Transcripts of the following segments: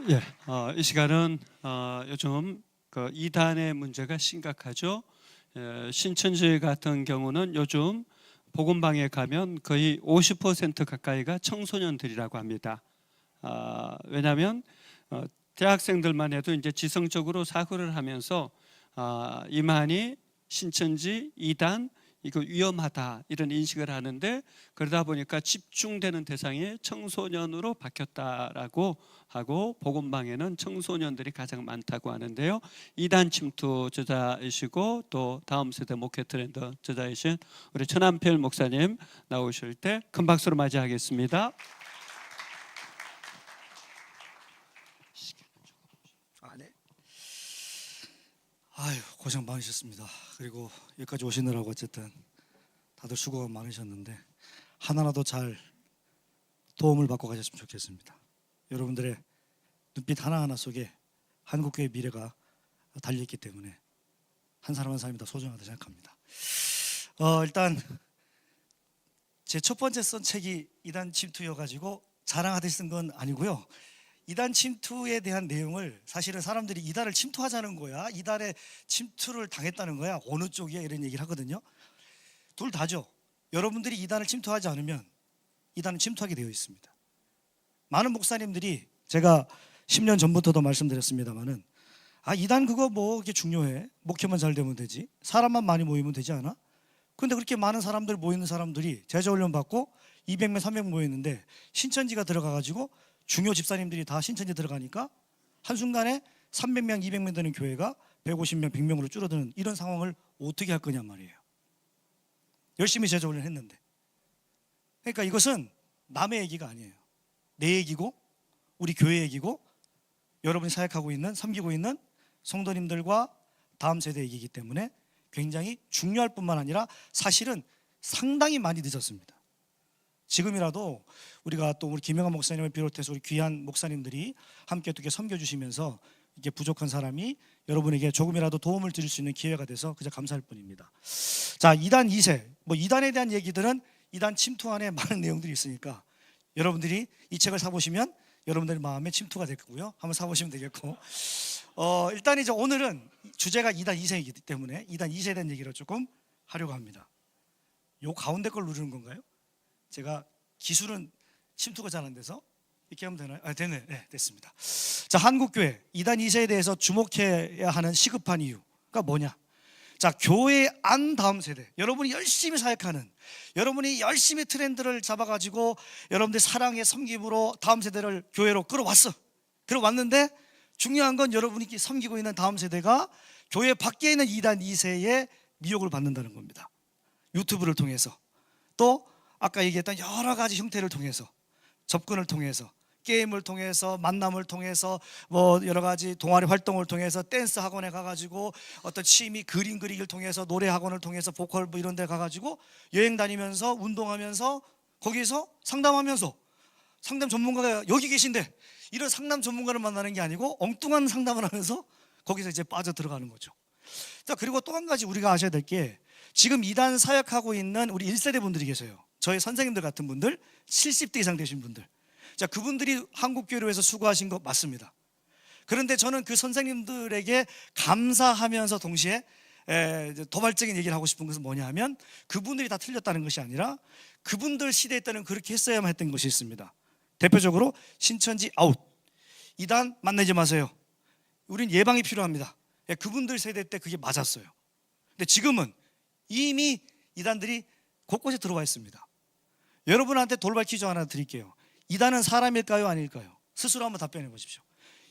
예, 이 시간은 요즘 그 이단의 문제가 심각하죠. 신천지 같은 경우는 요즘 복음방에 가면 거의 50% 가까이가 청소년들이라고 합니다. 왜냐하면 대학생들만 해도 이제 지성적으로 사고를 하면서 이만희, 신천지, 이단 이거 위험하다 이런 인식을 하는데, 그러다 보니까 집중되는 대상이 청소년으로 바뀌었다라고 하고, 복음방에는 청소년들이 가장 많다고 하는데요. 이단 침투 저자이시고 또 다음 세대 목회 트렌드 저자이신 우리 천한필 목사님 나오실 때 큰 박수로 맞이하겠습니다. 네. 아유, 고생 많으셨습니다. 그리고 여기까지 오시느라고 어쨌든 다들 수고가 많으셨는데 하나라도 잘 도움을 받고 가셨으면 좋겠습니다. 여러분들의 눈빛 하나하나 속에 한국교회의 미래가 달려있기 때문에 한 사람 한 사람이 다 소중하다고 생각합니다. 일단 제 첫 번째 쓴 책이 이단 침투여가지고 자랑하듯이 쓴 건 아니고요. 이단 침투에 대한 내용을 사실은 사람들이 이단을 침투하자는 거야, 이단에 침투를 당했다는 거야, 어느 쪽이야, 이런 얘기를 하거든요. 둘 다죠. 여러분들이 이단을 침투하지 않으면 이단은 침투하게 되어 있습니다. 많은 목사님들이, 제가 10년 전부터도 말씀드렸습니다만은, 이단 그거 뭐 이게 중요해, 목회만 잘 되면 되지, 사람만 많이 모이면 되지 않아? 근데 그렇게 많은 사람들 모이는 사람들이 제자훈련 받고 200명 300명 모였는데 신천지가 들어가가지고 중요 집사님들이 다 신천지 들어가니까 한순간에 300명 200명 되는 교회가 150명 100명으로 줄어드는 이런 상황을 어떻게 할 거냐 말이에요. 열심히 제자훈련 했는데. 그러니까 이것은 남의 얘기가 아니에요. 내 얘기고 우리 교회 얘기고 여러분이 사역하고 있는, 섬기고 있는 성도님들과 다음 세대 얘기이기 때문에 굉장히 중요할 뿐만 아니라 사실은 상당히 많이 늦었습니다. 지금이라도 우리가 또 우리 김영환 목사님을 비롯해서 우리 귀한 목사님들이 함께 어떻게 섬겨주시면서 이게 부족한 사람이 여러분에게 조금이라도 도움을 드릴 수 있는 기회가 돼서 그저 감사할 뿐입니다. 자, 이단 2세, 뭐 이단에 대한 얘기들은 이단 침투 안에 많은 내용들이 있으니까 여러분들이 이 책을 사보시면 여러분들 마음에 침투가 될 거고요. 한번 사보시면 되겠고, 일단 이제 오늘은 주제가 이단 2세이기 때문에 이단 2세에 대한 얘기를 조금 하려고 합니다. 요 가운데 걸 누르는 건가요? 제가 기술은 침투가 잘 안 돼서 이렇게 하면 되나요? 됐네. 네, 됐습니다. 자, 한국교회 이단 2세에 대해서 주목해야 하는 시급한 이유가 뭐냐? 자, 교회 안 다음 세대, 여러분이 열심히 사역하는, 여러분이 열심히 트렌드를 잡아가지고 여러분들 사랑의 섬김으로 다음 세대를 교회로 끌어왔는데 중요한 건 여러분이 섬기고 있는 다음 세대가 교회 밖에 있는 이단 2세의 미혹을 받는다는 겁니다. 유튜브를 통해서, 또 아까 얘기했던 여러 가지 형태를 통해서, 접근을 통해서, 게임을 통해서, 만남을 통해서, 뭐 여러 가지 동아리 활동을 통해서, 댄스 학원에 가가지고 어떤 취미 그림 그리기를 통해서, 노래 학원을 통해서, 보컬 뭐 이런 데 가가지고 여행 다니면서, 운동하면서, 거기서 상담하면서, 상담 전문가가 여기 계신데 이런 상담 전문가를 만나는 게 아니고 엉뚱한 상담을 하면서 거기서 이제 빠져 들어가는 거죠. 자, 그리고 또 한 가지 우리가 아셔야 될 게, 지금 이단 사역하고 있는 우리 1세대 분들이 계세요. 저희 선생님들 같은 분들, 70대 이상 되신 분들. 자, 그분들이 한국교회에서 수고하신 거 맞습니다. 그런데 저는 그 선생님들에게 감사하면서 동시에 도발적인 얘기를 하고 싶은 것은 뭐냐 하면, 그분들이 다 틀렸다는 것이 아니라 그분들 시대에 때는 그렇게 했어야만 했던 것이 있습니다. 대표적으로 신천지 아웃, 이단 만나지 마세요, 우린 예방이 필요합니다. 그분들 세대 때 그게 맞았어요. 근데 지금은 이미 이단들이 곳곳에 들어와 있습니다. 여러분한테 돌발 퀴즈 하나 드릴게요. 이단은 사람일까요, 아닐까요? 스스로 한번 답변해 보십시오.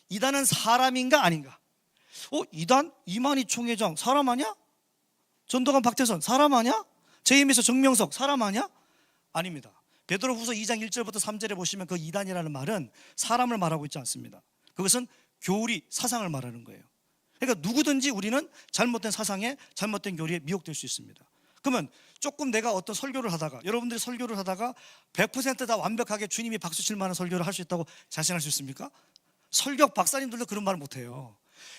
이단은 사람인가 아닌가? 이단 이만희 총회장 사람 아니야? 전도관 박태선 사람 아니야? 제임에서 정명석 사람 아니야? 아닙니다. 베드로후서 2장 1절부터 3절에 보시면 그 이단이라는 말은 사람을 말하고 있지 않습니다. 그것은 교리, 사상을 말하는 거예요. 그러니까 누구든지 우리는 잘못된 사상에, 잘못된 교리에 미혹될 수 있습니다. 그러면 조금 내가 어떤 설교를 하다가, 여러분들이 설교를 하다가 100% 다 완벽하게 주님이 박수 칠 만한 설교를 할 수 있다고 자신할 수 있습니까? 설교 박사님들도 그런 말 못해요.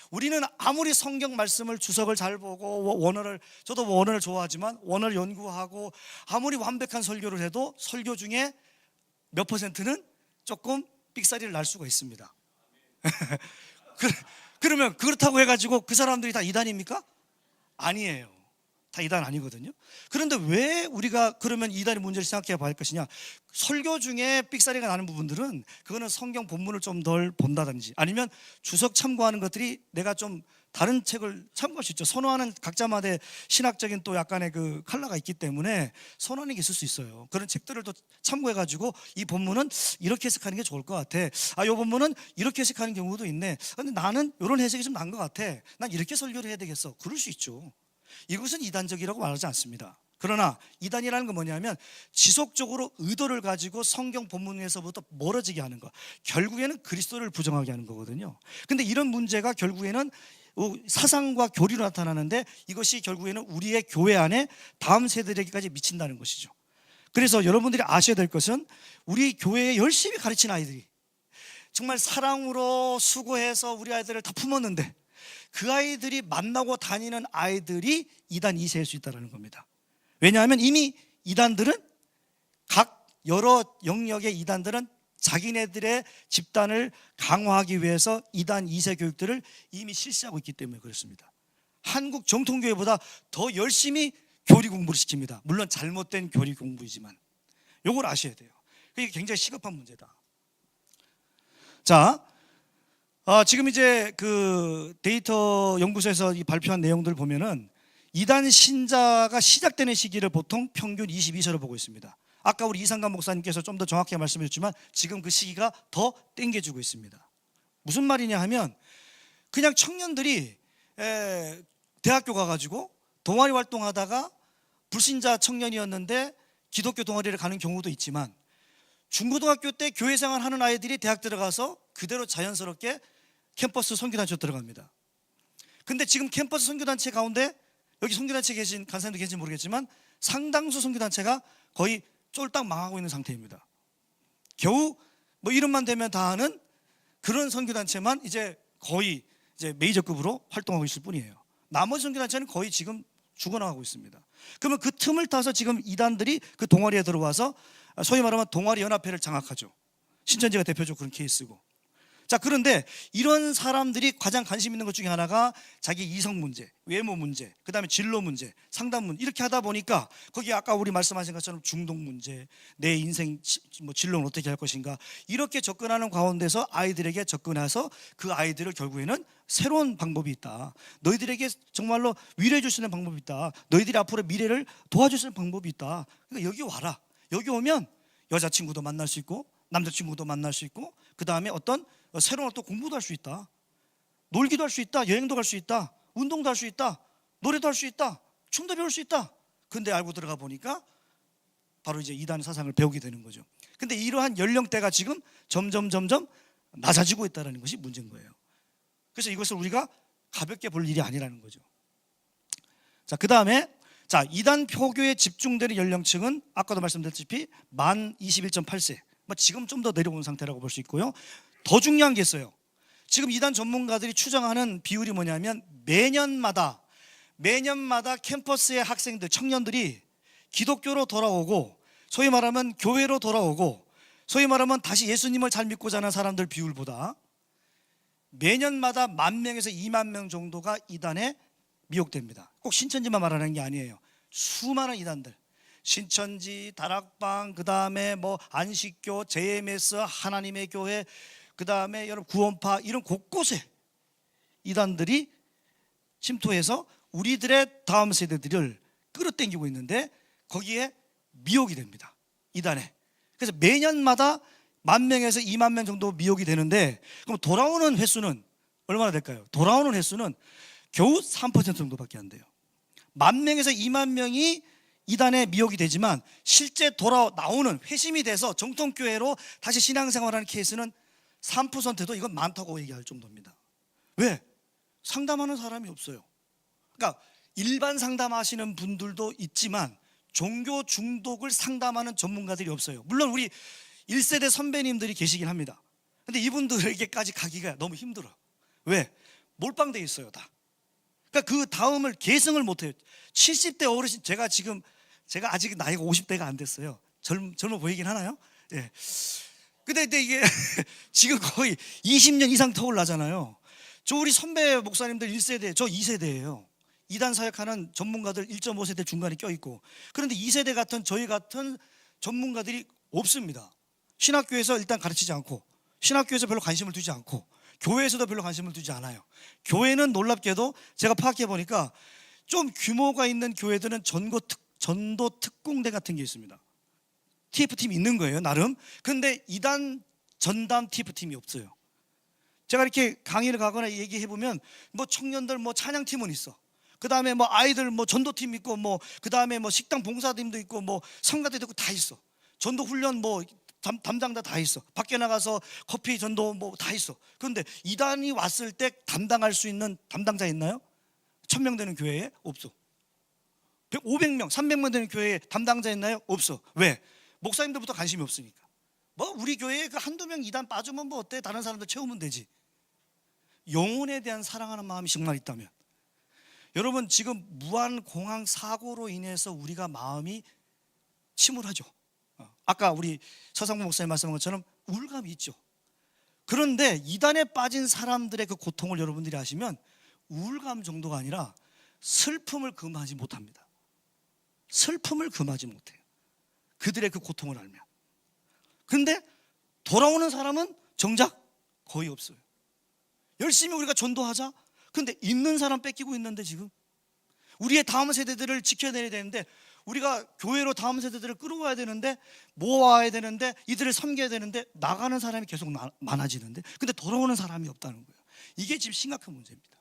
우리는 아무리 성경 말씀을 주석을 잘 보고 원어를, 저도 원어를 좋아하지만 원어를 연구하고 아무리 완벽한 설교를 해도 설교 중에 몇 %는 조금 삑사리를 날 수가 있습니다. 그러면 그렇다고 해가지고 그 사람들이 다 이단입니까? 아니에요. 다 이단 아니거든요. 그런데 왜 우리가 그러면 이단의 문제를 생각해 봐야 할 것이냐? 설교 중에 삑사리가 나는 부분들은 그거는 성경 본문을 좀 덜 본다든지 아니면 주석 참고하는 것들이 내가 좀 다른 책을 참고할 수 있죠. 선호하는 각자마다의 신학적인 또 약간의 그 컬러가 있기 때문에 선호하는 게 있을 수 있어요. 그런 책들을 또 참고해가지고 이 본문은 이렇게 해석하는 게 좋을 것 같아. 이 본문은 이렇게 해석하는 경우도 있네. 근데 나는 이런 해석이 좀 난 것 같아. 난 이렇게 설교를 해야 되겠어. 그럴 수 있죠. 이것은 이단적이라고 말하지 않습니다. 그러나 이단이라는 건 뭐냐면 지속적으로 의도를 가지고 성경 본문에서부터 멀어지게 하는 것, 결국에는 그리스도를 부정하게 하는 거거든요. 근데 이런 문제가 결국에는 사상과 교리로 나타나는데 이것이 결국에는 우리의 교회 안에 다음 세대에게까지 미친다는 것이죠. 그래서 여러분들이 아셔야 될 것은 우리 교회에 열심히 가르친 아이들이 정말 사랑으로 수고해서 우리 아이들을 다 품었는데 그 아이들이 만나고 다니는 아이들이 이단 2세일 수 있다는 겁니다. 왜냐하면 이미 이단들은 각 여러 영역의 이단들은 자기네들의 집단을 강화하기 위해서 이단 2세 교육들을 이미 실시하고 있기 때문에 그렇습니다. 한국 정통교회보다 더 열심히 교리 공부를 시킵니다. 물론 잘못된 교리 공부이지만 이걸 아셔야 돼요. 이게 굉장히 시급한 문제다. 자, 지금 이제 그 데이터 연구소에서 발표한 내용들을 보면은 이단 신자가 시작되는 시기를 보통 평균 22세로 보고 있습니다. 아까 우리 이상감 목사님께서 좀 더 정확하게 말씀해 주셨지만 지금 그 시기가 더 땡겨주고 있습니다. 무슨 말이냐 하면 그냥 청년들이 대학교 가가지고 동아리 활동하다가 불신자 청년이었는데 기독교 동아리를 가는 경우도 있지만 중고등학교 때 교회 생활하는 아이들이 대학 들어가서 그대로 자연스럽게 캠퍼스 선교단체로 들어갑니다. 근데 지금 캠퍼스 선교단체 가운데 여기 선교단체 계신 간사님도 계신지 모르겠지만 상당수 선교단체가 거의 쫄딱 망하고 있는 상태입니다. 겨우 뭐 이름만 대면 다 아는 그런 선교단체만 이제 거의 이제 메이저급으로 활동하고 있을 뿐이에요. 나머지 선교단체는 거의 지금 죽어나가고 있습니다. 그러면 그 틈을 타서 지금 이단들이 그 동아리에 들어와서 소위 말하면 동아리 연합회를 장악하죠. 신천지가 대표적으로 그런 케이스고. 자, 그런데 이런 사람들이 가장 관심 있는 것 중에 하나가 자기 이성 문제, 외모 문제, 그 다음에 진로 문제, 상담 문제 이렇게 하다 보니까 거기 아까 우리 말씀하신 것처럼 중독 문제, 내 인생 진로는 어떻게 할 것인가 이렇게 접근하는 가운데서 아이들에게 접근해서 그 아이들을 결국에는 새로운 방법이 있다. 너희들에게 정말로 위로해 줄 수 있는 방법이 있다. 너희들이 앞으로 미래를 도와줄 수 있는 방법이 있다. 그러니까 여기 와라. 여기 오면 여자친구도 만날 수 있고 남자친구도 만날 수 있고 그 다음에 어떤 새로운 또 공부도 할 수 있다. 놀기도 할 수 있다. 여행도 갈 수 있다. 운동도 할 수 있다. 노래도 할 수 있다. 춤도 배울 수 있다. 근데 알고 들어가 보니까 바로 이제 이단 사상을 배우게 되는 거죠. 근데 이러한 연령대가 지금 점점 낮아지고 있다는 것이 문제인 거예요. 그래서 이것을 우리가 가볍게 볼 일이 아니라는 거죠. 자, 그 다음에 이단 표교에 집중되는 연령층은 아까도 말씀드렸다시피 만 21.8세 지금 좀 더 내려온 상태라고 볼 수 있고요. 더 중요한 게 있어요. 지금 이단 전문가들이 추정하는 비율이 뭐냐면 매년마다 캠퍼스의 학생들, 청년들이 기독교로 돌아오고 소위 말하면 교회로 돌아오고 소위 말하면 다시 예수님을 잘 믿고자 하는 사람들 비율보다 매년마다 10,000명에서 20,000명 정도가 이단에 미혹됩니다. 꼭 신천지만 말하는 게 아니에요. 수많은 이단들, 신천지, 다락방, 그 다음에 뭐 안식교, JMS, 하나님의 교회, 그 다음에 여러분 구원파 이런 곳곳에 이단들이 침투해서 우리들의 다음 세대들을 끌어당기고 있는데 거기에 미혹이 됩니다. 이단에. 그래서 매년마다 10,000명에서 20,000명 정도 미혹이 되는데 그럼 돌아오는 횟수는 얼마나 될까요? 돌아오는 횟수는 겨우 3% 정도밖에 안 돼요. 10,000명에서 20,000명이 이단에 미혹이 되지만 실제 나오는 회심이 돼서 정통교회로 다시 신앙생활하는 케이스는 3%도 이건 많다고 얘기할 정도입니다. 왜? 상담하는 사람이 없어요. 그러니까 일반 상담하시는 분들도 있지만 종교 중독을 상담하는 전문가들이 없어요. 물론 우리 1세대 선배님들이 계시긴 합니다. 근데 이분들에게까지 가기가 너무 힘들어. 왜? 몰빵돼 있어요, 다. 그러니까 그 다음을 계승을 못해요. 70대 어르신, 제가 아직 나이가 50대가 안 됐어요. 젊어 보이긴 하나요? 예. 근데 이게 지금 거의 20년 이상 터울나잖아요. 저 우리 선배 목사님들 1세대, 저 2세대예요. 이단 사역하는 전문가들 1.5세대 중간에 껴있고. 그런데 2세대 같은 저희 같은 전문가들이 없습니다. 신학교에서 일단 가르치지 않고, 신학교에서 별로 관심을 두지 않고, 교회에서도 별로 관심을 두지 않아요. 교회는 놀랍게도 제가 파악해 보니까 좀 규모가 있는 교회들은 전도 특공대 같은 게 있습니다. TF팀이 있는 거예요, 나름. 그런데 이단 전담 TF팀이 없어요. 제가 이렇게 강의를 가거나 얘기해 보면 뭐 청년들 뭐 찬양팀은 있어. 그 다음에 뭐 아이들 뭐 전도팀 있고, 뭐 그 다음에 뭐 식당 봉사팀도 있고, 뭐 성가대도 있고 다 있어. 전도 훈련 뭐 담당자 다 있어. 밖에 나가서 커피 전도 뭐 다 있어. 그런데 이단이 왔을 때 담당할 수 있는 담당자 있나요? 1000명 되는 교회에 없어. 500명, 300명 되는 교회에 담당자 있나요? 없어. 왜? 목사님들부터 관심이 없으니까. 뭐 우리 교회에 그 한두 명 이단 빠지면 뭐 어때? 다른 사람들 채우면 되지. 영혼에 대한 사랑하는 마음이 정말 있다면, 여러분 지금 무한공항 사고로 인해서 우리가 마음이 침울하죠. 아까 우리 서상무 목사님 말씀한 것처럼 우울감이 있죠. 그런데 이단에 빠진 사람들의 그 고통을 여러분들이 아시면 우울감 정도가 아니라 슬픔을 금하지 못합니다. 슬픔을 금하지 못해요. 그들의 그 고통을 알면. 그런데 돌아오는 사람은 정작 거의 없어요. 열심히 우리가 전도하자. 그런데 있는 사람 뺏기고 있는데, 지금 우리의 다음 세대들을 지켜내야 되는데, 우리가 교회로 다음 세대들을 끌어와야 되는데, 모아야 되는데, 이들을 섬겨야 되는데, 나가는 사람이 계속 많아지는데, 근데 돌아오는 사람이 없다는 거예요. 이게 지금 심각한 문제입니다.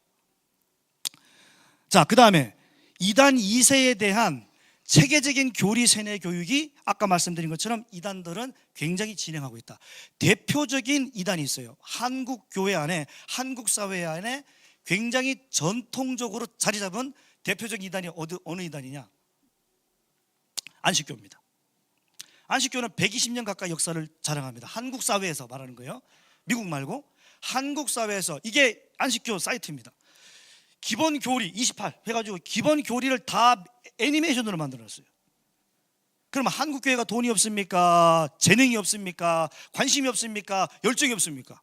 자, 그 다음에 이단 2세에 대한 체계적인 교리 세뇌 교육이 아까 말씀드린 것처럼 이단들은 굉장히 진행하고 있다. 대표적인 이단이 있어요. 한국 교회 안에, 한국 사회 안에 굉장히 전통적으로 자리 잡은 대표적인 이단이 어느 이단이냐? 안식교입니다. 안식교는 120년 가까이 역사를 자랑합니다. 한국 사회에서 말하는 거예요. 미국 말고 한국 사회에서. 이게 안식교 사이트입니다. 기본 교리 28 해가지고 기본 교리를 다 애니메이션으로 만들었어요. 그러면 한국 교회가 돈이 없습니까? 재능이 없습니까? 관심이 없습니까? 열정이 없습니까?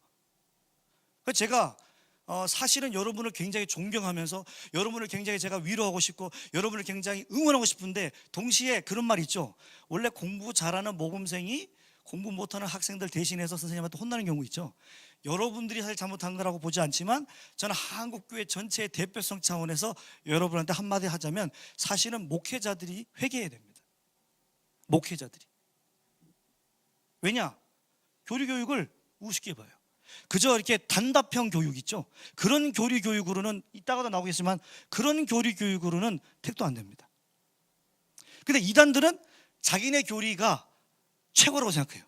그래서 제가 사실은 여러분을 굉장히 존경하면서 여러분을 굉장히 제가 위로하고 싶고 여러분을 굉장히 응원하고 싶은데, 동시에 그런 말 있죠. 원래 공부 잘하는 모범생이 공부 못하는 학생들 대신해서 선생님한테 혼나는 경우 있죠. 여러분들이 사실 잘못한 거라고 보지 않지만, 저는 한국교회 전체의 대표성 차원에서 여러분한테 한마디 하자면, 사실은 목회자들이 회개해야 됩니다. 목회자들이. 왜냐? 교리교육을 우습게 봐요. 그저 이렇게 단답형 교육 있죠. 그런 교리 교육으로는, 이따가도 나오겠지만, 그런 교리 교육으로는 택도 안 됩니다. 근데 이단들은 자기네 교리가 최고라고 생각해요.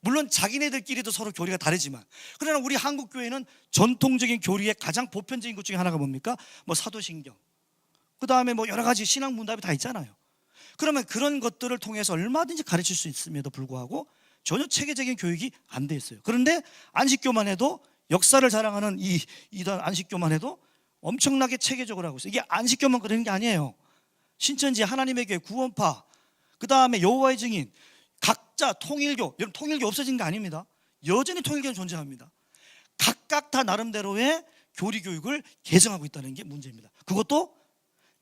물론 자기네들끼리도 서로 교리가 다르지만, 그러나 우리 한국 교회는 전통적인 교리의 가장 보편적인 것 중에 하나가 뭡니까? 뭐 사도신경, 그 다음에 뭐 여러 가지 신앙 문답이 다 있잖아요. 그러면 그런 것들을 통해서 얼마든지 가르칠 수 있음에도 불구하고 전혀 체계적인 교육이 안 돼 있어요. 그런데 안식교만 해도, 역사를 자랑하는 이단 안식교만 해도 엄청나게 체계적으로 하고 있어요. 이게 안식교만 그러는 게 아니에요. 신천지, 하나님의 교회, 구원파, 그 다음에 여호와의 증인, 각자 통일교. 여러분, 통일교 없어진 게 아닙니다. 여전히 통일교는 존재합니다. 각각 다 나름대로의 교리 교육을 개정하고 있다는 게 문제입니다. 그것도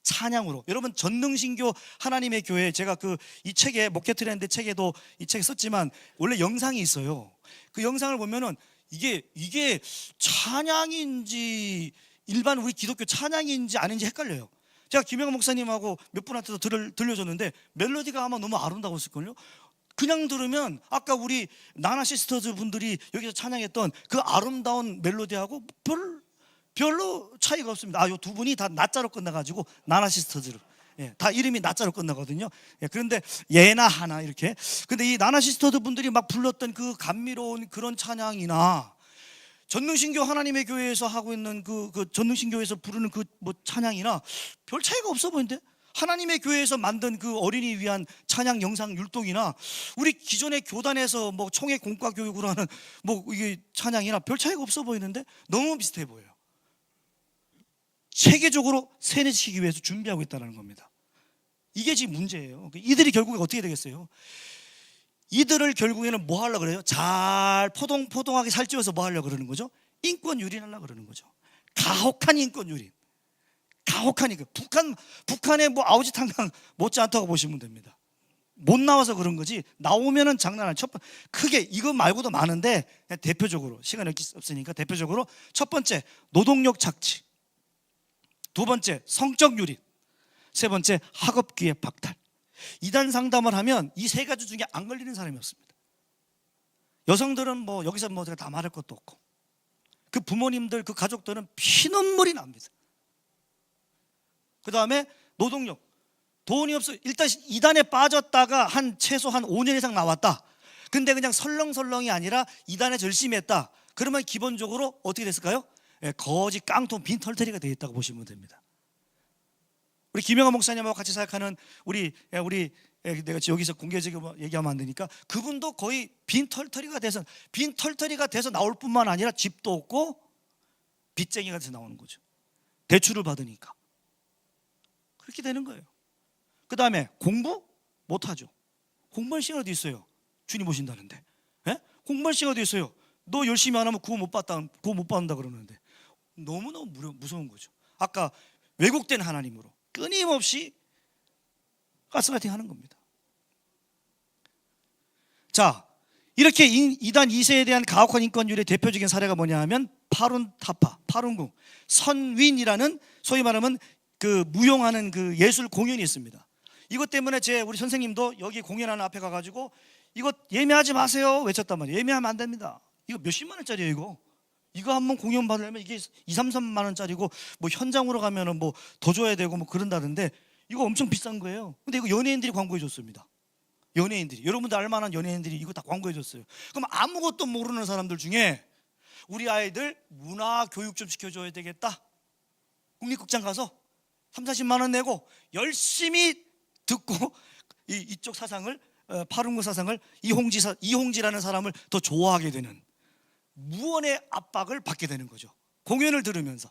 찬양으로. 여러분, 전능신교 하나님의 교회, 제가 이 책에, 목회 트렌드 책에도 이 책에 썼지만, 원래 영상이 있어요. 그 영상을 보면은 이게 찬양인지 일반 우리 기독교 찬양인지 아닌지 헷갈려요. 제가 김영환 목사님하고 몇 분한테도 들려줬는데 멜로디가 아마 너무 아름다웠을걸요. 그냥 들으면 아까 우리 나나 시스터즈 분들이 여기서 찬양했던 그 아름다운 멜로디하고 별로 차이가 없습니다. 요 두 분이 다 나자로 끝나가지고 나나 시스터즈로, 다 이름이 나자로 끝나거든요. 그런데 예나 하나 이렇게. 근데 이 나나 시스터즈 분들이 막 불렀던 그 감미로운 그런 찬양이나, 전능신교 하나님의 교회에서 하고 있는 그 전능신교에서 부르는 그 뭐 찬양이나 별 차이가 없어 보이는데, 하나님의 교회에서 만든 그 어린이 위한 찬양 영상 율동이나, 우리 기존의 교단에서 뭐 총회 공과 교육으로 하는 뭐 이게 찬양이나 별 차이가 없어 보이는데 너무 비슷해 보여요. 체계적으로 세뇌시키기 위해서 준비하고 있다는 겁니다. 이게 지금 문제예요. 이들이 결국에 어떻게 되겠어요? 이들을 결국에는 뭐 하려고 그래요? 잘 포동포동하게 살찌워서 뭐 하려고 그러는 거죠? 인권 유린하려고 그러는 거죠. 가혹한 인권 유린. 가혹하니까 북한의 뭐 아우지탕강 못지않다고 보시면 됩니다. 못 나와서 그런 거지 나오면은 장난 아니에요. 크게 이거 말고도 많은데 대표적으로 시간이 없으니까 대표적으로 첫 번째 노동력 착취, 두 번째 성적 유린, 세 번째 학업 기회 박탈. 이단 상담을 하면 이 세 가지 중에 안 걸리는 사람이 없습니다. 여성들은 뭐 여기서 뭐 제가 다 말할 것도 없고 그 부모님들 그 가족들은 피눈물이 납니다. 그 다음에 노동력, 돈이 없어. 일단 이단에 빠졌다가 최소한 5년 이상 나왔다. 근데 그냥 설렁설렁이 아니라 이단에 열심히 했다. 그러면 기본적으로 어떻게 됐을까요? 거지 깡통 빈털터리가 되어 있다고 보시면 됩니다. 우리 김영하 목사님하고 같이 사역하는 우리 내가 여기서 공개적으로 얘기하면 안 되니까 그분도 거의 빈털터리가 돼서 나올 뿐만 아니라 집도 없고 빚쟁이가 돼서 나오는 거죠. 대출을 받으니까 그렇게 되는 거예요. 그 다음에 공부 못하죠. 공부할 시간 어디 있어요? 주님 오신다는데. 공부할 시간 어디 있어요? 너 열심히 안 하면 구원 못 받는다 그러는데 너무너무 무서운 거죠. 아까 왜곡된 하나님으로 끊임없이 가스라이팅 하는 겁니다. 자, 이렇게 이단 2세에 대한 가혹한 인권율의 대표적인 사례가 뭐냐 하면 파룬궁 선윈이라는 소위 말하면 그 무용하는 그 예술 공연이 있습니다. 이것 때문에 우리 선생님도 여기 공연하는 앞에 가가지고 이거 예매하지 마세요 외쳤단 말이에요. 예매하면 안 됩니다. 이거 몇십만 원짜리예요. 이거 한번 공연 받으려면 이게 2, 3만 원짜리고 뭐 현장으로 가면은 뭐 더 줘야 되고 뭐 그런다는데 이거 엄청 비싼 거예요. 근데 이거 연예인들이 광고해 줬습니다. 연예인들이, 여러분들 알만한 연예인들이 이거 다 광고해 줬어요. 그럼 아무것도 모르는 사람들 중에 우리 아이들 문화 교육 좀 시켜줘야 되겠다. 국립극장 가서 3, 40만 원 내고 열심히 듣고 이쪽 사상을 파룬궁 사상을 이홍지라는 사람을 더 좋아하게 되는 무언의 압박을 받게 되는 거죠. 공연을 들으면서.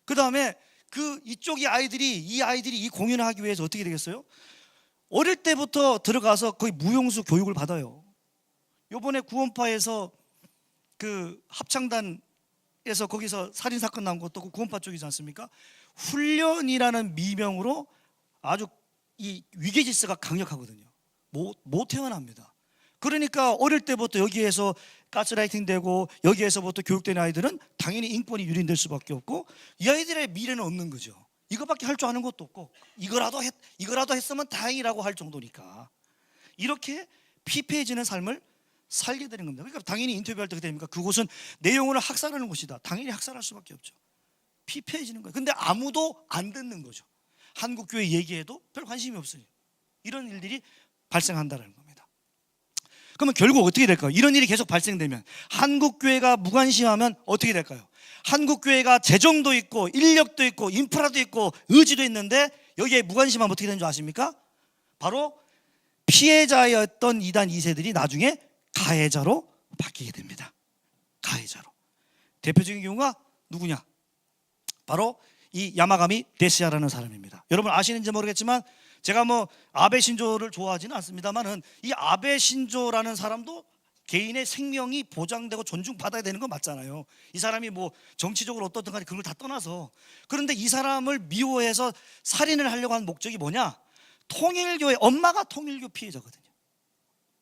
그 다음에 이 아이들이 이 공연을 하기 위해서 어떻게 되겠어요? 어릴 때부터 들어가서 거의 무용수 교육을 받아요. 요번에 구원파에서 그 합창단에서 거기서 살인사건 나온 것도 그 구원파 쪽이지 않습니까? 훈련이라는 미명으로 아주 이 위계질서가 강력하거든요. 못 태어납니다. 그러니까 어릴 때부터 여기에서 가스라이팅 되고 여기에서부터 교육된 아이들은 당연히 인권이 유린될 수밖에 없고 이 아이들의 미래는 없는 거죠. 이거밖에 할 줄 아는 것도 없고 이거라도 했으면 다행이라고 할 정도니까 이렇게 피폐해지는 삶을 살게 되는 겁니다. 그러니까 당연히 인터뷰할 때 됩니까? 그곳은 내용을 학살하는 곳이다. 당연히 학살할 수밖에 없죠. 피폐해지는 거예요. 근데 아무도 안 듣는 거죠. 한국교회 얘기해도 별 관심이 없어요. 이런 일들이 발생한다는 겁니다. 그러면 결국 어떻게 될까요? 이런 일이 계속 발생되면 한국교회가 무관심하면 어떻게 될까요? 한국교회가 재정도 있고 인력도 있고 인프라도 있고 의지도 있는데 여기에 무관심하면 어떻게 되는 줄 아십니까? 바로 피해자였던 이단 2세들이 나중에 가해자로 바뀌게 됩니다. 가해자로. 대표적인 경우가 누구냐? 바로 이 야마가미 데시아라는 사람입니다. 여러분 아시는지 모르겠지만 제가 뭐 아베 신조를 좋아하지는 않습니다만은 이 아베 신조라는 사람도 개인의 생명이 보장되고 존중받아야 되는 건 맞잖아요. 이 사람이 뭐 정치적으로 어떻든 간에 그런 걸 다 떠나서. 그런데 이 사람을 미워해서 살인을 하려고 한 목적이 뭐냐? 통일교의 엄마가 통일교 피해자거든요.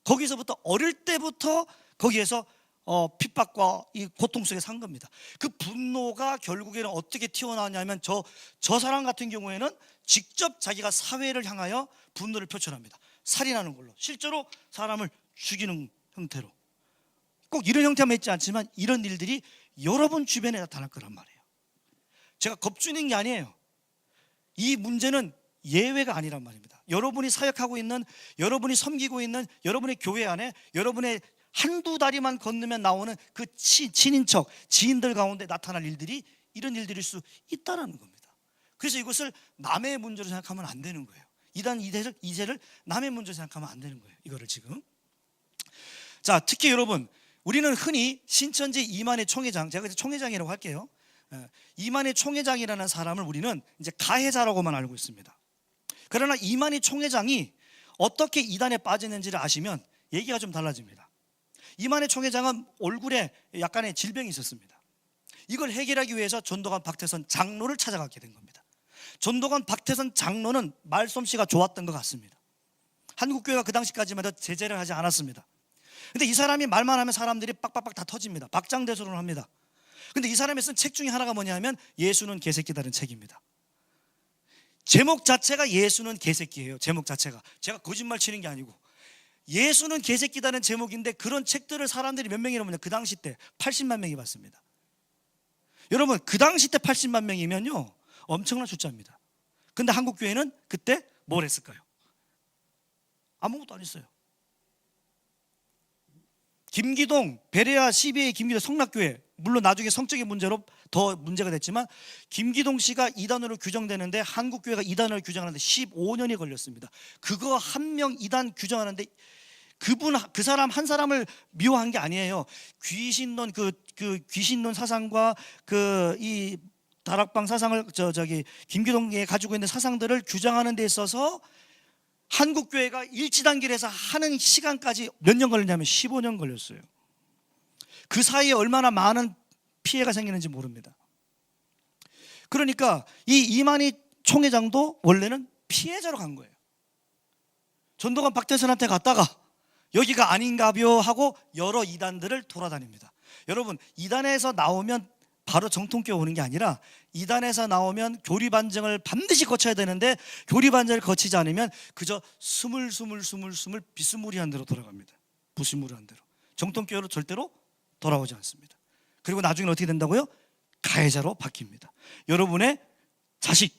거기서부터 어릴 때부터 거기에서 핍박과 이 고통 속에 산 겁니다. 그 분노가 결국에는 어떻게 튀어나왔냐면 저 사람 같은 경우에는 직접 자기가 사회를 향하여 분노를 표출합니다. 살인하는 걸로, 실제로 사람을 죽이는 형태로. 꼭 이런 형태만 있지 않지만 이런 일들이 여러분 주변에 나타날 거란 말이에요. 제가 겁주는 게 아니에요. 이 문제는 예외가 아니란 말입니다. 여러분이 사역하고 있는, 여러분이 섬기고 있는 여러분의 교회 안에 여러분의 한두 다리만 건너면 나오는 그 친인척, 지인들 가운데 나타날 일들이 이런 일들일 수 있다는 겁니다. 그래서 이것을 남의 문제로 생각하면 안 되는 거예요. 이단 2세를 남의 문제로 생각하면 안 되는 거예요. 이거를 지금. 자, 특히 여러분, 우리는 흔히 신천지 이만희 총회장, 제가 총회장이라고 할게요. 이만희 총회장이라는 사람을 우리는 이제 가해자라고만 알고 있습니다. 그러나 이만희 총회장이 어떻게 이단에 빠졌는지를 아시면 얘기가 좀 달라집니다. 이만희 총회장은 얼굴에 약간의 질병이 있었습니다. 이걸 해결하기 위해서 전도관 박태선 장로를 찾아가게 된 겁니다. 전도관 박태선 장로는 말솜씨가 좋았던 것 같습니다. 한국교회가 그 당시까지만 해도 제재를 하지 않았습니다. 근데 이 사람이 말만 하면 사람들이 빡빡빡 다 터집니다. 박장대소를 합니다. 근데 이 사람이 쓴 책 중에 하나가 뭐냐면 예수는 개새끼다는 책입니다. 제목 자체가 예수는 개새끼예요. 제목 자체가. 제가 거짓말 치는 게 아니고 예수는 개새끼다는 제목인데 그런 책들을 사람들이 몇 명이라면요, 그 당시 때 80만 명이 봤습니다. 여러분, 그 당시 때 80만 명이면요 엄청난 숫자입니다. 근데 한국교회는 그때 뭘 했을까요? 아무것도 안 했어요. 김기동, 베레아 CBA 김기동 성락교회, 물론 나중에 성적인 문제로 더 문제가 됐지만 김기동 씨가 이단으로 규정되는데 한국교회가 이단으로 규정하는데 15년이 걸렸습니다. 그거 한 명 이단 규정하는데 그 사람 한 사람을 미워한 게 아니에요. 귀신론 그 귀신론 사상과 그 이 다락방 사상을 김기동이 가지고 있는 사상들을 규정하는 데 있어서 한국교회가 일치단결 해서 하는 시간까지 몇 년 걸렸냐면 15년 걸렸어요. 그 사이에 얼마나 많은 피해가 생기는지 모릅니다. 그러니까 이 이만희 총회장도 원래는 피해자로 간 거예요. 전도관 박태선한테 갔다가 여기가 아닌가벼 하고 여러 이단들을 돌아다닙니다. 여러분, 이단에서 나오면 바로 정통교회 오는 게 아니라 이단에서 나오면 교리반증을 반드시 거쳐야 되는데 교리반증을 거치지 않으면 그저 스물스물 비스무리한 대로 돌아갑니다. 부스무리한 대로. 정통교회로 절대로 돌아오지 않습니다. 그리고 나중에 어떻게 된다고요? 가해자로 바뀝니다. 여러분의 자식,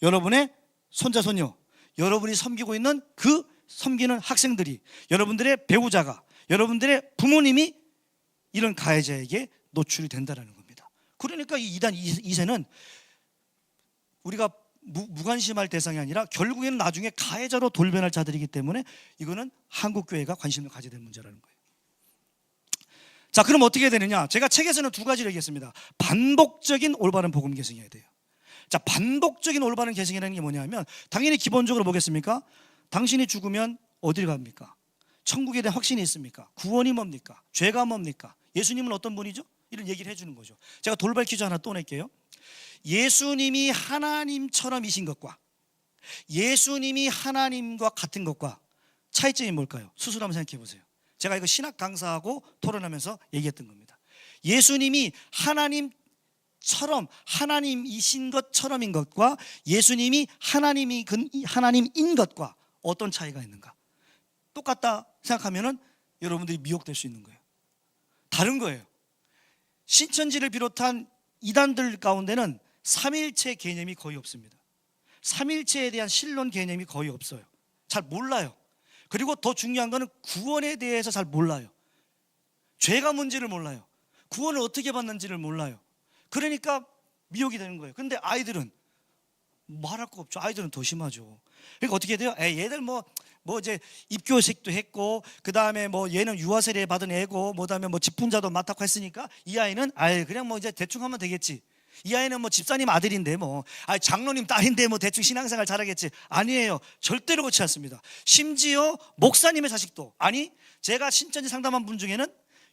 여러분의 손자 손녀, 여러분이 섬기고 있는 그 섬기는 학생들이, 여러분들의 배우자가, 여러분들의 부모님이 이런 가해자에게 노출이 된다는 겁니다. 그러니까 이 이단 2세는 우리가 무관심할 대상이 아니라 결국에는 나중에 가해자로 돌변할 자들이기 때문에 이거는 한국교회가 관심을 가져야 될 문제라는 거예요. 자, 그럼 어떻게 해야 되느냐? 제가 책에서는 두 가지를 얘기했습니다. 반복적인 올바른 복음 계승해야 돼요. 자, 반복적인 올바른 계승이라는 게 뭐냐면 당연히 기본적으로 뭐겠습니까? 당신이 죽으면 어디를 갑니까? 천국에 대한 확신이 있습니까? 구원이 뭡니까? 죄가 뭡니까? 예수님은 어떤 분이죠? 이런 얘기를 해주는 거죠. 제가 돌발 퀴즈 하나 또 낼게요. 예수님이 하나님처럼이신 것과 예수님이 하나님과 같은 것과 차이점이 뭘까요? 스스로 한번 생각해 보세요. 제가 이거 신학 강사하고 토론하면서 얘기했던 겁니다. 예수님이 하나님처럼 하나님이신 것처럼인 것과 예수님이 하나님인 것과 어떤 차이가 있는가? 똑같다 생각하면은 여러분들이 미혹될 수 있는 거예요. 다른 거예요. 신천지를 비롯한 이단들 가운데는 삼일체 개념이 거의 없습니다. 삼일체에 대한 신론 개념이 거의 없어요. 잘 몰라요. 그리고 더 중요한 거는 구원에 대해서 잘 몰라요. 죄가 뭔지를 몰라요. 구원을 어떻게 받는지를 몰라요. 그러니까 미혹이 되는 거예요. 근데 아이들은 말할 거 없죠. 아이들은 더 심하죠. 그러니까 어떻게 돼요? 얘들 뭐 이제 입교식도 했고, 그 다음에 뭐 얘는 유아 세례 받은 애고, 뭐 다음에 뭐 집훈자도 맡았고 했으니까 이 아이는 그냥 뭐 이제 대충 하면 되겠지. 이 아이는 뭐 집사님 아들인데 뭐 장로님 딸인데 뭐 대충 신앙생활 잘하겠지. 아니에요. 절대로 그렇지 않습니다. 심지어 목사님의 자식도, 아니 제가 신천지 상담한 분 중에는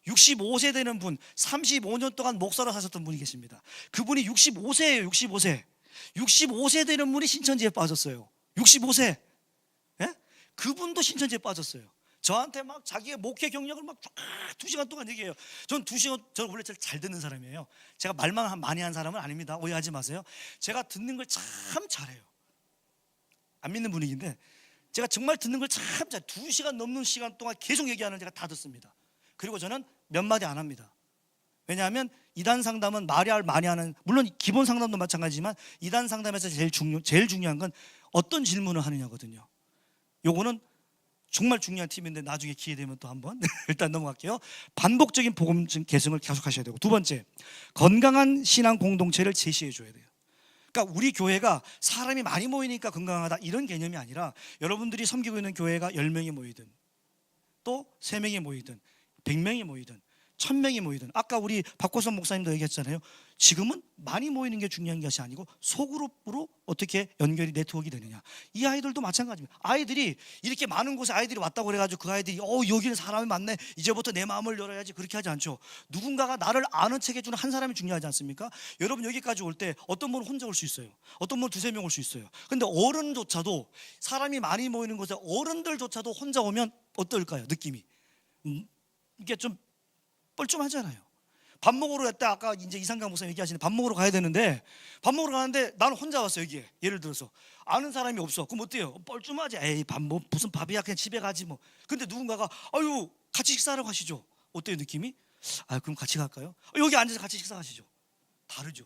65세 되는 분, 35년 동안 목사로 사셨던 분이 계십니다. 그분이 65세예요. 65세 되는 분이 신천지에 빠졌어요. 65세. 예? 그분도 신천지에 빠졌어요. 저한테 막 자기의 목회 경력을 막 2시간 동안 얘기해요. 전 2시간, 저는 원래 제일 잘 듣는 사람이에요. 제가 말만 많이 한 사람은 아닙니다. 오해하지 마세요. 제가 듣는 걸 참 잘해요. 안 믿는 분위기인데 제가 정말 듣는 걸 참 잘해요. 2시간 넘는 시간 동안 계속 얘기하는 제가 다 듣습니다. 그리고 저는 몇 마디 안 합니다. 왜냐하면 이단 상담은 말을 많이 하는, 물론 기본 상담도 마찬가지지만 이단 상담에서 제일 중요한 건 어떤 질문을 하느냐거든요. 요거는 정말 중요한 팁인데 나중에 기회 되면 또 한번 일단 넘어갈게요. 반복적인 복음 계승을 계속하셔야 되고, 두 번째, 건강한 신앙 공동체를 제시해 줘야 돼요. 그러니까 우리 교회가 사람이 많이 모이니까 건강하다 이런 개념이 아니라 여러분들이 섬기고 있는 교회가 10명이 모이든 또 3명이 모이든 100명이 모이든 1000명이 모이든, 아까 우리 박호선 목사님도 얘기했잖아요. 지금은 많이 모이는 게 중요한 것이 아니고 소그룹으로 어떻게 연결이 네트워크가 되느냐. 이 아이들도 마찬가지입니다. 아이들이 이렇게 많은 곳에 아이들이 왔다고 그래가지고 그 아이들이 여기는 사람이 많네, 이제부터 내 마음을 열어야지, 그렇게 하지 않죠. 누군가가 나를 아는 척 해주는 한 사람이 중요하지 않습니까? 여러분 여기까지 올 때 어떤 분은 혼자 올 수 있어요. 어떤 분은 2-3명 올 수 있어요. 근데 어른조차도, 사람이 많이 모이는 곳에 어른들조차도 혼자 오면 어떨까요? 느낌이 이게 좀 뻘쭘하잖아요. 밥 먹으러 갔다, 아까 이제 이상강 목사님 얘기하시는 밥 먹으러 가야 되는데, 밥 먹으러 가는데 나는 혼자 왔어. 여기에 예를 들어서 아는 사람이 없어. 그럼 어때요? 뻘쭘하지. 에이, 무슨 밥이야, 그냥 집에 가지 뭐. 근데 누군가가 아유 같이 식사하러 가시죠. 어때요 느낌이? 그럼 같이 갈까요? 여기 앉아서 같이 식사하시죠. 다르죠.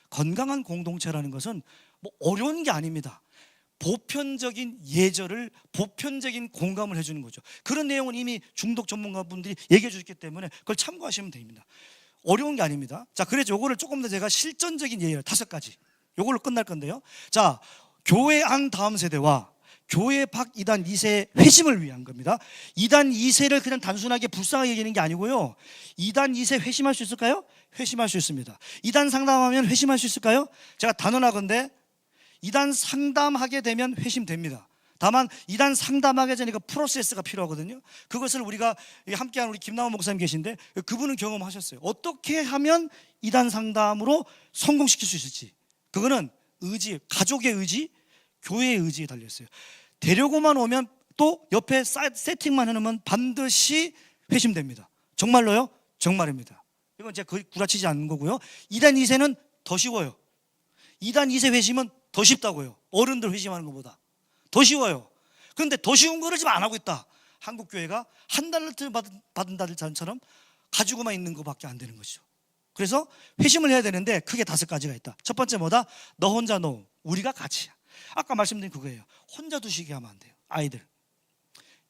건강한 공동체라는 것은 뭐 어려운 게 아닙니다. 보편적인 예절을, 보편적인 공감을 해주는 거죠. 그런 내용은 이미 중독 전문가분들이 얘기해 주셨기 때문에 그걸 참고하시면 됩니다. 어려운 게 아닙니다. 자, 그래서 요거를 조금 더 제가 실전적인 예를 5가지, 요걸로 끝날 건데요. 자, 교회 안 다음 세대와 교회 밖 이단 2세 회심을 위한 겁니다. 이단 2세를 그냥 단순하게 불쌍하게 얘기하는 게 아니고요. 이단 2세 회심할 수 있을까요? 회심할 수 있습니다. 이단 상담하면 회심할 수 있을까요? 제가 단언하건대 이단 상담하게 되면 회심됩니다. 다만 이단 상담하기 전에 그 프로세스가 필요하거든요. 그것을 우리가 함께하는 우리 김남원 목사님 계신데, 그분은 경험하셨어요. 어떻게 하면 이단 상담으로 성공시킬 수 있을지. 그거는 의지, 가족의 의지, 교회의 의지에 달려있어요. 데려고만 오면, 또 옆에 세팅만 해놓으면 반드시 회심됩니다. 정말로요? 정말입니다. 이건 제가 거의 구라치지 않는 거고요. 이단 2세는 더 쉬워요. 이단 2세 회심은 더 쉽다고요. 어른들 회심하는 것보다 더 쉬워요. 그런데 더 쉬운 거를 지금 안 하고 있다. 한국교회가 한 달러트 받은 자처럼 가지고만 있는 것밖에 안 되는 것이죠. 그래서 회심을 해야 되는데 크게 5가지가 있다. 첫 번째 뭐다? 너 혼자 노, 우리가 같이야. 아까 말씀드린 그거예요. 혼자 두시게 하면 안 돼요. 아이들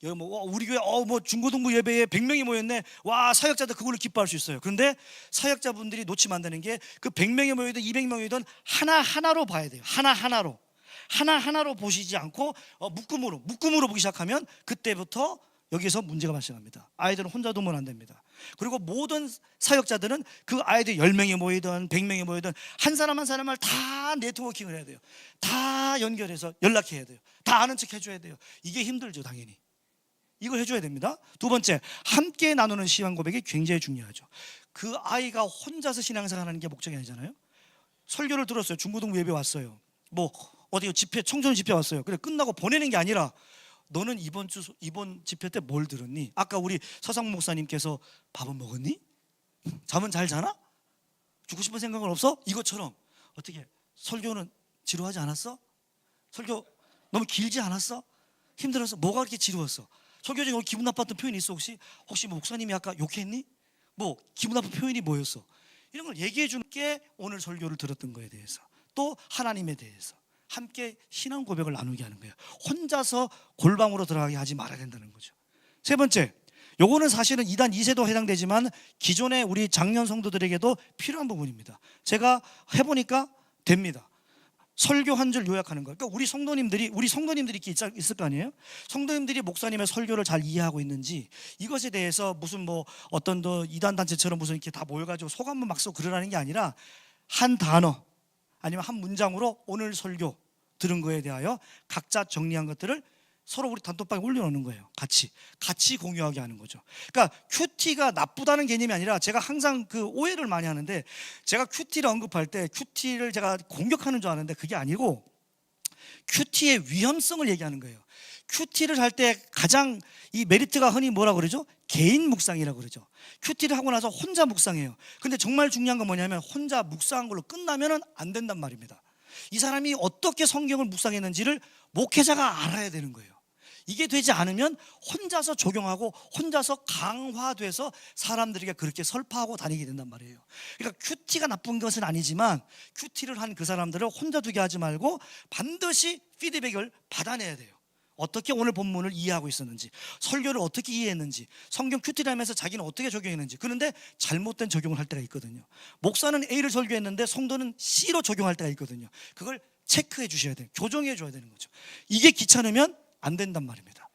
여기 우리 교회 중고등부 예배에 100명이 모였네. 와, 사역자들 그걸로 기뻐할 수 있어요. 그런데 사역자분들이 놓치면 안 되는 게, 그 100명이 모이든 200명이든 하나하나로 봐야 돼요. 하나하나로 보시지 않고 묶음으로 보기 시작하면 그때부터 여기서 문제가 발생합니다. 아이들은 혼자 두면 안 됩니다. 그리고 모든 사역자들은 그 아이들 10명이 모이든 100명이 모이든 한 사람 한 사람을 다 네트워킹을 해야 돼요. 다 연결해서 연락해야 돼요. 다 아는 척 해줘야 돼요. 이게 힘들죠, 당연히. 이걸 해줘야 됩니다. 2번째, 함께 나누는 신앙 고백이 굉장히 중요하죠. 그 아이가 혼자서 신앙생활 하는 게 목적이 아니잖아요. 설교를 들었어요. 중고등부 예배 왔어요. 어디 청소년 집회 왔어요. 그래, 끝나고 보내는 게 아니라, 너는 이번 집회 때 뭘 들었니? 아까 우리 서상 목사님께서 밥은 먹었니? 잠은 잘 자나? 죽고 싶은 생각은 없어? 이것처럼 어떻게 설교는 지루하지 않았어? 설교 너무 길지 않았어? 힘들었어? 뭐가 그렇게 지루웠어? 설교 중에 기분 나빴던 표현이 있어? 혹시 목사님이 아까 욕했니? 기분 나쁜 표현이 뭐였어? 이런 걸 얘기해 주는 게 오늘 설교를 들었던 거에 대해서, 또 하나님에 대해서 함께 신앙 고백을 나누게 하는 거예요. 혼자서 골방으로 들어가게 하지 말아야 된다는 거죠. 3번째, 요거는 사실은 이단 2세도 해당되지만 기존의 우리 장년 성도들에게도 필요한 부분입니다. 제가 해보니까 됩니다. 설교 한 줄 요약하는 거. 그러니까 우리 성도님들이 이렇게 있을 거 아니에요? 성도님들이 목사님의 설교를 잘 이해하고 있는지, 이것에 대해서 무슨 어떤 이단 단체처럼 무슨 이렇게 다 모여가지고 소감문 막 쓰고 그러라는 게 아니라, 한 단어 아니면 한 문장으로 오늘 설교 들은 거에 대하여 각자 정리한 것들을 서로 우리 단톡방에 올려놓는 거예요. 같이 공유하게 하는 거죠. 그러니까 큐티가 나쁘다는 개념이 아니라, 제가 항상 그 오해를 많이 하는데, 제가 큐티를 언급할 때 큐티를 제가 공격하는 줄 아는데 그게 아니고 큐티의 위험성을 얘기하는 거예요. 큐티를 할 때 가장 이 메리트가 흔히 뭐라고 그러죠? 개인 묵상이라고 그러죠. 큐티를 하고 나서 혼자 묵상해요. 근데 정말 중요한 건 뭐냐면, 혼자 묵상한 걸로 끝나면 안 된단 말입니다. 이 사람이 어떻게 성경을 묵상했는지를 목회자가 알아야 되는 거예요. 이게 되지 않으면 혼자서 적용하고 혼자서 강화돼서 사람들에게 그렇게 설파하고 다니게 된단 말이에요. 그러니까 큐티가 나쁜 것은 아니지만, 큐티를 한 그 사람들을 혼자 두게 하지 말고 반드시 피드백을 받아내야 돼요. 어떻게 오늘 본문을 이해하고 있었는지, 설교를 어떻게 이해했는지, 성경 큐티를 하면서 자기는 어떻게 적용했는지. 그런데 잘못된 적용을 할 때가 있거든요. 목사는 A를 설교했는데 성도는 C로 적용할 때가 있거든요. 그걸 체크해 주셔야 돼요. 교정해 줘야 되는 거죠. 이게 귀찮으면 안 된단 말입니다.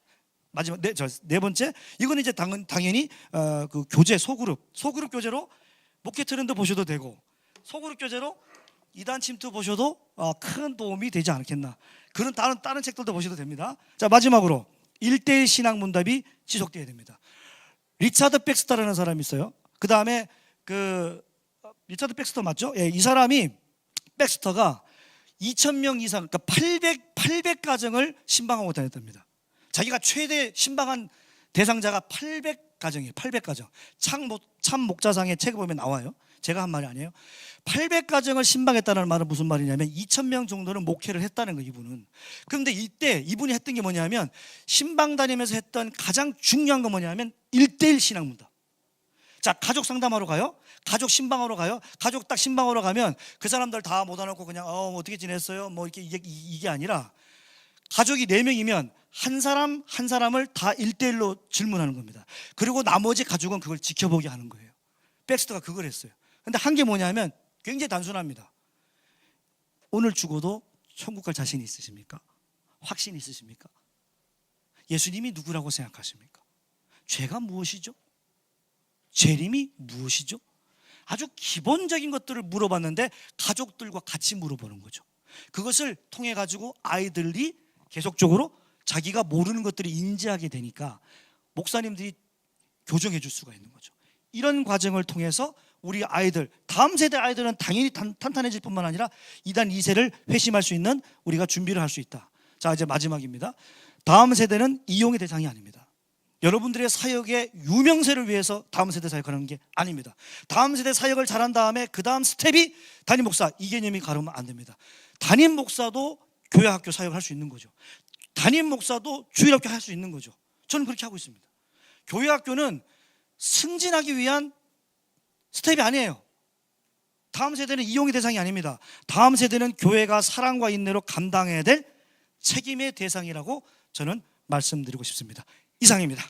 마지막 네 번째, 이거는 이제 당연히 그 교제 소그룹 교제로 목회 트렌드 보셔도 되고, 소그룹 교제로 이단 침투 보셔도 큰 도움이 되지 않겠나. 그런 다른 책들도 보셔도 됩니다. 자, 마지막으로 1대1 신앙 문답이 지속돼야 됩니다. 리차드 백스터라는 사람이 있어요. 그 다음에 리차드 백스터 맞죠? 예, 이 사람이 백스터가 2,000명 이상, 그러니까 800가정을 신방하고 다녔답니다. 자기가 최대 신방한 대상자가 800가정이에요. 800가정. 참 목자상의 책에 보면 나와요. 제가 한 말이 아니에요. 800가정을 신방했다는 말은 무슨 말이냐면 2,000명 정도는 목회를 했다는 거예요, 이분은. 그런데 이때 이분이 했던 게 뭐냐면, 신방 다니면서 했던 가장 중요한 건 뭐냐면 1대1 신앙문답. 자, 가족 상담하러 가요? 가족 신방하러 가요? 가족 딱 신방하러 가면 그 사람들 다 못 안고 그냥 어떻게 지냈어요? 뭐 이렇게 이게 아니라, 가족이 4명이면 한 사람을 다 1대1로 질문하는 겁니다. 그리고 나머지 가족은 그걸 지켜보게 하는 거예요. 백스터가 그걸 했어요. 근데 한 게 뭐냐면 굉장히 단순합니다. 오늘 죽어도 천국 갈 자신이 있으십니까? 확신이 있으십니까? 예수님이 누구라고 생각하십니까? 죄가 무엇이죠? 재림이 무엇이죠? 아주 기본적인 것들을 물어봤는데 가족들과 같이 물어보는 거죠. 그것을 통해 가지고 아이들이 계속적으로 자기가 모르는 것들을 인지하게 되니까 목사님들이 교정해 줄 수가 있는 거죠. 이런 과정을 통해서 우리 아이들, 다음 세대 아이들은 당연히 탄탄해질 뿐만 아니라 2단 2세를 회심할 수 있는 우리가 준비를 할 수 있다. 자, 이제 마지막입니다. 다음 세대는 이용의 대상이 아닙니다. 여러분들의 사역의 유명세를 위해서 다음 세대 사역하는 게 아닙니다. 다음 세대 사역을 잘한 다음에 그 다음 스텝이 담임 목사, 이 개념이 가르면 안 됩니다. 담임 목사도 교회 학교 사역을 할 수 있는 거죠. 담임 목사도 주일학교 할 수 있는 거죠. 저는 그렇게 하고 있습니다. 교회 학교는 승진하기 위한 스텝이 아니에요. 다음 세대는 이용의 대상이 아닙니다. 다음 세대는 교회가 사랑과 인내로 감당해야 될 책임의 대상이라고 저는 말씀드리고 싶습니다. 이상입니다.